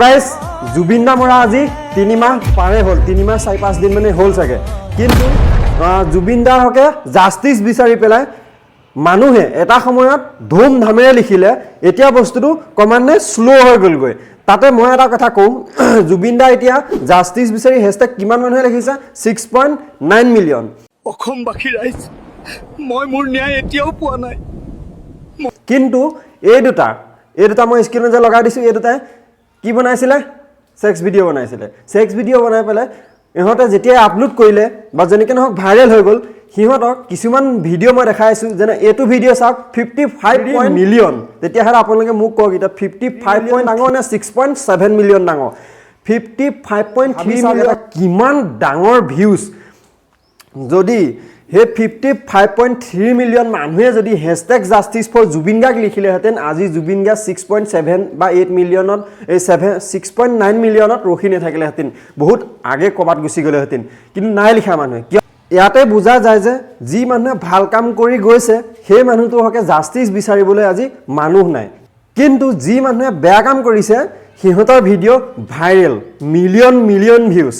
guys Zubeen দা মৰা আজি 3 মাহ পাৰে হ'ল 3 মাহ 4-5 দিন মানে হ'ল চাগে কিন্তু জুবিন দাৰ হকে জাস্টিস বিচাৰি পেলাই মানুহে এটা সময়ত ধুম ধামেৰে লিখিলে এতিয়া বস্তুটো ক্ৰমান্বয়ে স্লো হৈ গলগৈ তাতে মই এটা কথা কম জুবিন দা এতিয়া জাস্টিস বিচাৰি হেশটেগ কিমান মানুহে লিখিছে 6.9 মিলিয়ন অসমবাসী ৰাইজ মই মোৰ ন্যায় এতিয়াও পোৱা নাই কিন্তু এই দুটা মই স্ক্ৰিনত যে লগাই দিছো এই দুটাই কি বনাইছিলে সেক্স ভিডিও বনাইছিলে সেক্স ভিডিও বনাই পেলাই ইহঁতে যেতিয়া আপলোড কৰিলে বা যেনেকৈ নহওক ভাইৰেল হৈ গ'ল সিহঁতক কিছুমান ভিডিও মই দেখাইছো যেনে এইটো ভিডিও চাওক 55 মিলিয়ন তেতিয়াহ'লে আপোনালোকে মোক কওক এটা 55 পইণ্ট ডাঙৰ নে 6.7 মিলিয়ন ডাঙৰ 55.3 মিলিয়ন কিমান ডাঙৰ ভিউজ যদি হে 55.3 মিলিয়ন মানুহে যদি হেশটেগ জাস্টিস ফৰ জুবিন গাক লিখিলেহেঁতেন আজি জুবিন গা 6.7 বা 8 মিলিয়নত এই 6.9 মিলিয়নত ৰখি নাথাকিলেহেঁতেন বহুত আগে কবাত গুচি গ'লেহেঁতেন কিন্তু নাই লিখা মানুহে ইয়াতে বুজা যায় যে যি মানুহে ভাল কাম কৰি গৈছে সেই মানুহটোৰ হকে জাস্টিস বিচাৰিবলৈ আজি মানুহ নাই কিন্তু যি মানুহে বেয়া কাম কৰিছে সিহঁতৰ ভিডিও ভাইৰেল মিলিয়ন ভিউজ